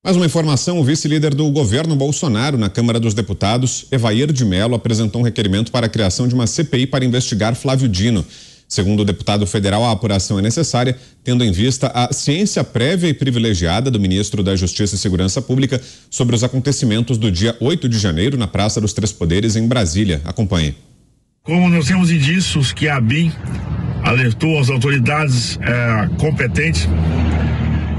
Mais uma informação: o vice-líder do governo Bolsonaro na Câmara dos Deputados, Evair de Mello, apresentou um requerimento para a criação de uma CPI para investigar Flávio Dino. Segundo o deputado federal, a apuração é necessária, tendo em vista a ciência prévia e privilegiada do ministro da Justiça e Segurança Pública sobre os acontecimentos do dia 8 de janeiro na Praça dos Três Poderes, em Brasília. Acompanhe. Como nós temos indícios que a ABIN alertou as autoridades competentes,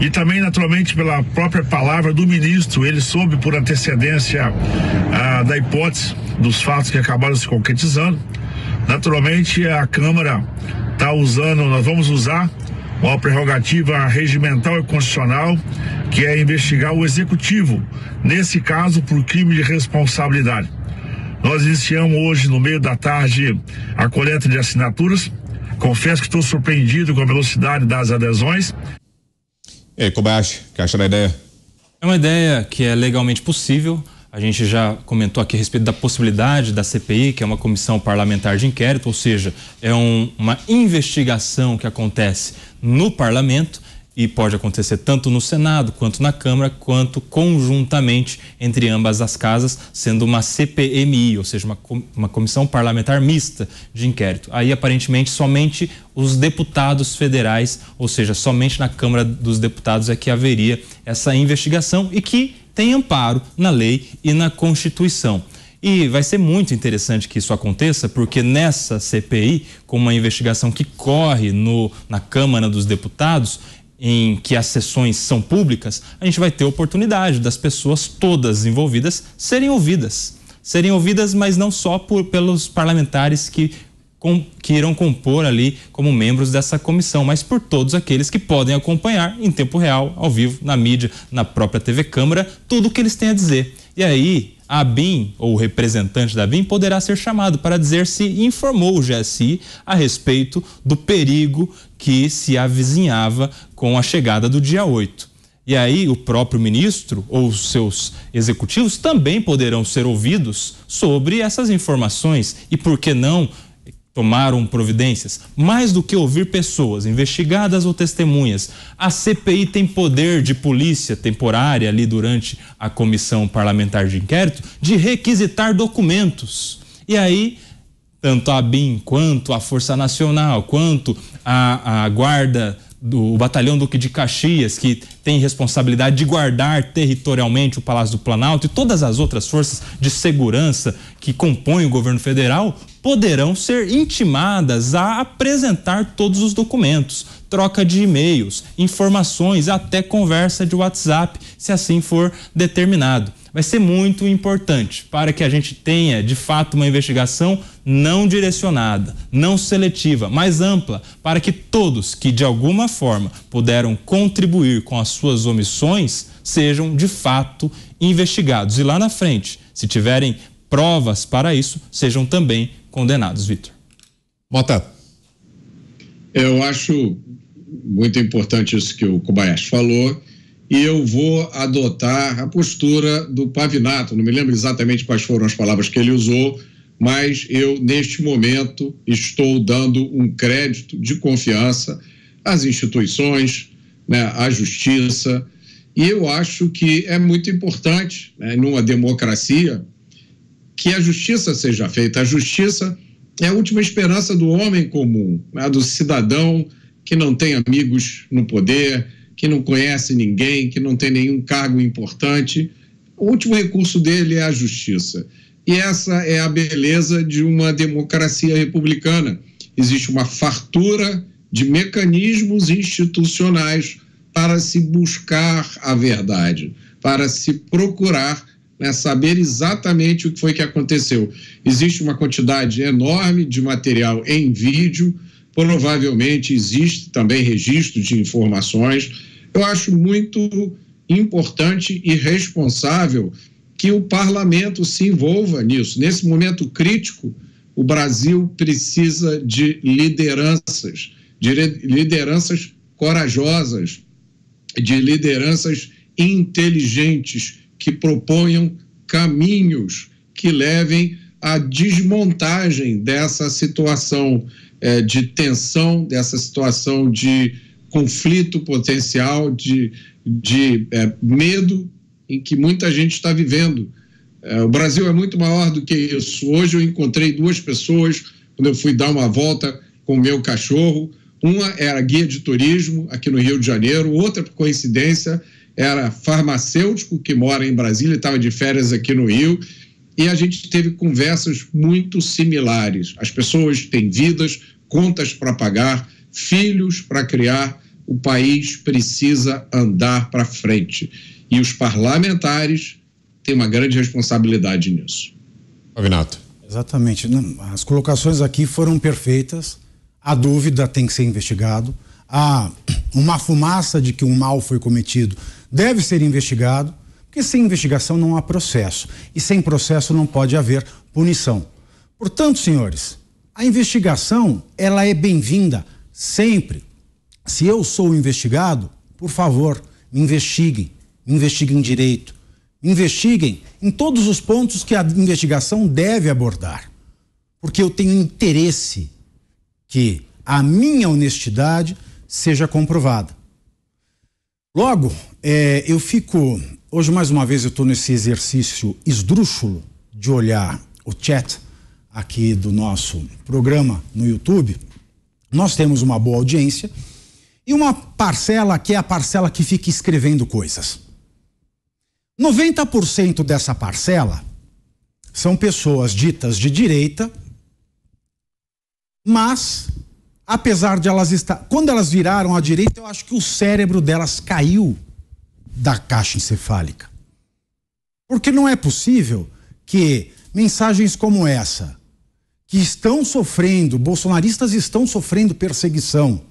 e também, naturalmente, pela própria palavra do ministro, ele soube por antecedência da hipótese dos fatos que acabaram se concretizando. Naturalmente, a Câmara nós vamos usar uma prerrogativa regimental e constitucional, que é investigar o Executivo, nesse caso por crime de responsabilidade. Nós iniciamos hoje, no meio da tarde, a coleta de assinaturas. Confesso que estou surpreendido com a velocidade das adesões. E aí, Kobayashi, o que acha da ideia? É uma ideia que é legalmente possível. A gente já comentou aqui a respeito da possibilidade da CPI, que é uma comissão parlamentar de inquérito, ou seja, é uma investigação que acontece no parlamento e pode acontecer tanto no Senado, quanto na Câmara, quanto conjuntamente entre ambas as casas, sendo uma CPMI, ou seja, uma comissão parlamentar mista de inquérito. Aí, aparentemente, somente os deputados federais, ou seja, somente na Câmara dos Deputados é que haveria essa investigação e que tem amparo na lei e na Constituição. E vai ser muito interessante que isso aconteça, porque nessa CPI, com uma investigação que corre na Câmara dos Deputados, em que as sessões são públicas, a gente vai ter oportunidade das pessoas todas envolvidas serem ouvidas, mas não só pelos parlamentares que irão compor ali como membros dessa comissão, mas por todos aqueles que podem acompanhar em tempo real, ao vivo, na mídia, na própria TV Câmara, tudo o que eles têm a dizer. E aí, a ABIN, ou o representante da ABIN, poderá ser chamado para dizer se informou o GSI a respeito do perigo que se avizinhava com a chegada do dia 8. E aí o próprio ministro ou os seus executivos também poderão ser ouvidos sobre essas informações e, por que não, tomaram providências. Mais do que ouvir pessoas investigadas ou testemunhas, a CPI tem poder de polícia temporária ali durante a comissão parlamentar de inquérito de requisitar documentos. E aí, tanto a ABIN, quanto a Força Nacional, quanto a Guarda do Batalhão Duque de Caxias, que tem responsabilidade de guardar territorialmente o Palácio do Planalto, e todas as outras forças de segurança que compõem o governo federal, poderão ser intimadas a apresentar todos os documentos, troca de e-mails, informações, até conversa de WhatsApp, se assim for determinado. Vai ser muito importante para que a gente tenha, de fato, uma investigação não direcionada, não seletiva, mas ampla, para que todos que, de alguma forma, puderam contribuir com as suas omissões sejam, de fato, investigados. E lá na frente, se tiverem provas para isso, sejam também condenados, Vitor. Mota. Eu acho muito importante isso que o Kobayashi falou, e eu vou adotar a postura do Pavinato. Não me lembro exatamente quais foram as palavras que ele usou, mas eu, neste momento, estou dando um crédito de confiança às instituições, né, à justiça, e eu acho que é muito importante, né, numa democracia, que a justiça seja feita. A justiça é a última esperança do homem comum, né, do cidadão que não tem amigos no poder, que não conhece ninguém, que não tem nenhum cargo importante. O último recurso dele é a justiça. E essa é a beleza de uma democracia republicana. Existe uma fartura de mecanismos institucionais para se buscar a verdade, para se procurar, né, saber exatamente o que foi que aconteceu. Existe uma quantidade enorme de material em vídeo, provavelmente existe também registro de informações. Eu acho muito importante e responsável que o parlamento se envolva nisso. Nesse momento crítico, o Brasil precisa de lideranças corajosas, de lideranças inteligentes, que proponham caminhos que levem à desmontagem dessa situação de tensão, dessa situação de conflito potencial, de de medo em que muita gente está vivendo. O Brasil é muito maior do que isso. Hoje eu encontrei 2 pessoas quando eu fui dar uma volta com o meu cachorro. Uma era guia de turismo aqui no Rio de Janeiro, outra, por coincidência, era farmacêutico que mora em Brasília, estava de férias aqui no Rio, e a gente teve conversas muito similares. As pessoas têm vidas, contas para pagar, filhos para criar, o país precisa andar para frente. E os parlamentares têm uma grande responsabilidade nisso. Pavinato. Exatamente. As colocações aqui foram perfeitas. A dúvida tem que ser investigado. Há uma fumaça de que um mal foi cometido, deve ser investigado, porque sem investigação não há processo. E sem processo não pode haver punição. Portanto, senhores, a investigação, ela é bem-vinda sempre. Se eu sou investigado, por favor, me investiguem direito, me investiguem em todos os pontos que a investigação deve abordar. Porque eu tenho interesse que a minha honestidade seja comprovada. Logo, eu fico... Hoje, mais uma vez, eu estou nesse exercício esdrúxulo de olhar o chat aqui do nosso programa no YouTube. Nós temos uma boa audiência e uma parcela que é a parcela que fica escrevendo coisas. 90% dessa parcela são pessoas ditas de direita, mas, apesar de elas estar... Quando elas viraram à direita, eu acho que o cérebro delas caiu da caixa encefálica. Porque não é possível que mensagens como essa, que estão sofrendo, bolsonaristas estão sofrendo perseguição,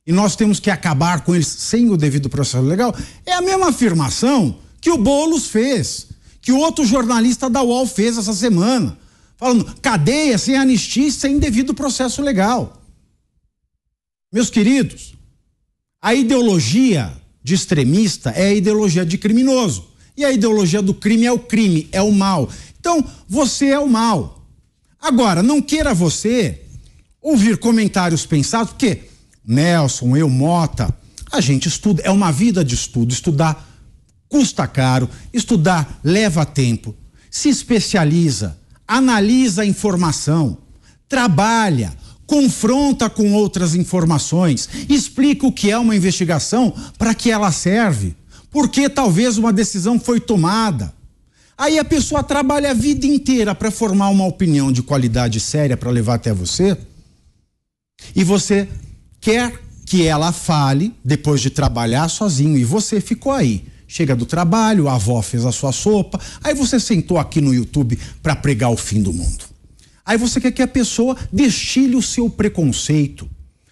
e nós temos que acabar com eles sem o devido processo legal, é a mesma afirmação que o Boulos fez, que o outro jornalista da UOL fez essa semana, falando cadeia sem anistia, sem devido processo legal. Meus queridos, a ideologia de extremista é a ideologia de criminoso. E a ideologia do crime, é o mal. Então, você é o mal. Agora, não queira você ouvir comentários pensados, porque Nelson, eu, Mota, a gente estuda, é uma vida de estudo. Estudar custa caro, estudar leva tempo, se especializa, analisa a informação, trabalha, confronta com outras informações, explica o que é uma investigação, para que ela serve, porque talvez uma decisão foi tomada. Aí a pessoa trabalha a vida inteira para formar uma opinião de qualidade séria para levar até você, e você quer que ela fale depois de trabalhar sozinho, e você ficou aí. Chega do trabalho, a avó fez a sua sopa, aí você sentou aqui no YouTube para pregar o fim do mundo. Aí você quer que a pessoa destile o seu preconceito.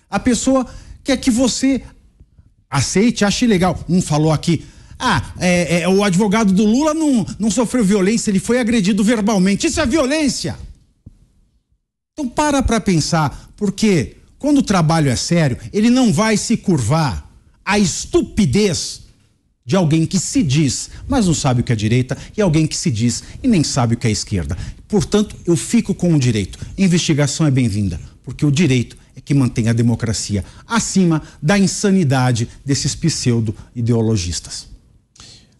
A pessoa quer que você aceite, ache legal. Um falou aqui, o advogado do Lula não sofreu violência, ele foi agredido verbalmente. Isso é violência. Então para pensar, porque quando o trabalho é sério, ele não vai se curvar à estupidez de alguém que se diz, mas não sabe o que é direita, e alguém que se diz e nem sabe o que é esquerda. Portanto, eu fico com o direito. Investigação é bem-vinda, porque o direito é que mantém a democracia acima da insanidade desses pseudo-ideologistas.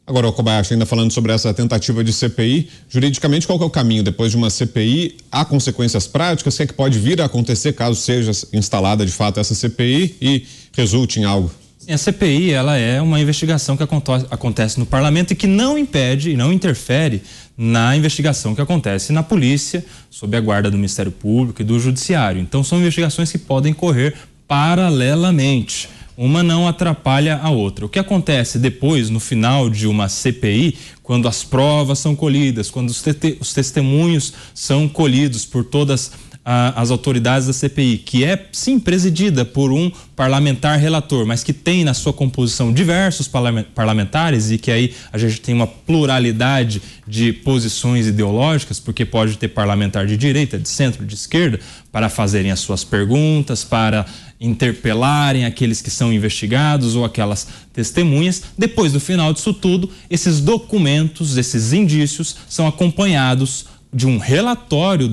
Agora, o Kobayashi, ainda falando sobre essa tentativa de CPI, juridicamente qual que é o caminho? Depois de uma CPI, há consequências práticas? O que é que pode vir a acontecer caso seja instalada de fato essa CPI e resulte em algo? A CPI, ela é uma investigação que acontece no parlamento e que não impede e não interfere na investigação que acontece na polícia, sob a guarda do Ministério Público e do Judiciário. Então, são investigações que podem correr paralelamente. Uma não atrapalha a outra. O que acontece depois, no final de uma CPI, quando as provas são colhidas, quando os testemunhos são colhidos por todas as autoridades da CPI, que é sim presidida por um parlamentar relator, mas que tem na sua composição diversos parlamentares, e que aí a gente tem uma pluralidade de posições ideológicas, porque pode ter parlamentar de direita, de centro, de esquerda, para fazerem as suas perguntas, para interpelarem aqueles que são investigados ou aquelas testemunhas. Depois do final disso tudo, esses documentos, esses indícios são acompanhados de um relatório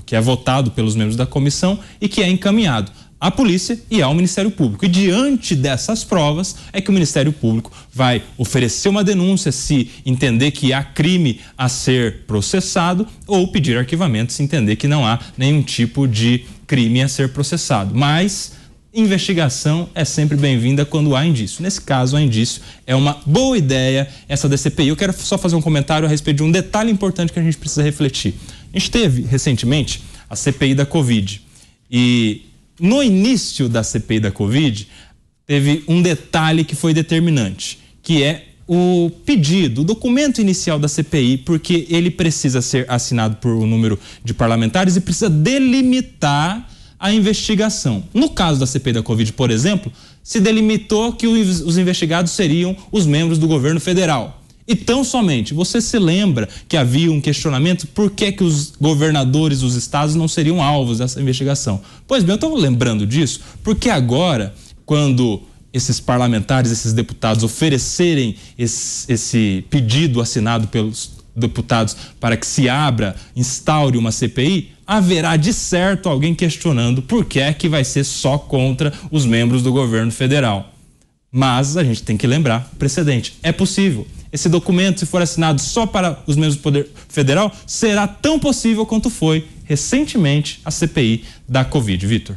que é votado pelos membros da comissão e que é encaminhado à polícia e ao Ministério Público. E diante dessas provas é que o Ministério Público vai oferecer uma denúncia se entender que há crime a ser processado ou pedir arquivamento se entender que não há nenhum tipo de crime a ser processado. Mas investigação é sempre bem-vinda quando há indício. Nesse caso, há indício. É uma boa ideia essa da CPI. Eu quero só fazer um comentário a respeito de um detalhe importante que a gente precisa refletir. A gente teve recentemente a CPI da Covid e no início da CPI da Covid, teve um detalhe que foi determinante, que é o pedido, o documento inicial da CPI, porque ele precisa ser assinado por um número de parlamentares e precisa delimitar a investigação. No caso da CPI da Covid, por exemplo, se delimitou que os investigados seriam os membros do governo federal. E tão somente, você se lembra que havia um questionamento por que os governadores dos estados não seriam alvos dessa investigação? Pois bem, eu estou lembrando disso porque agora, quando esses parlamentares, esses deputados oferecerem esse pedido assinado pelos deputados para que se abra, instaure uma CPI, haverá de certo alguém questionando por que é que vai ser só contra os membros do governo federal. Mas a gente tem que lembrar o precedente. É possível. Esse documento, se for assinado só para os membros do Poder Federal, será tão possível quanto foi recentemente a CPI da Covid. Vitor.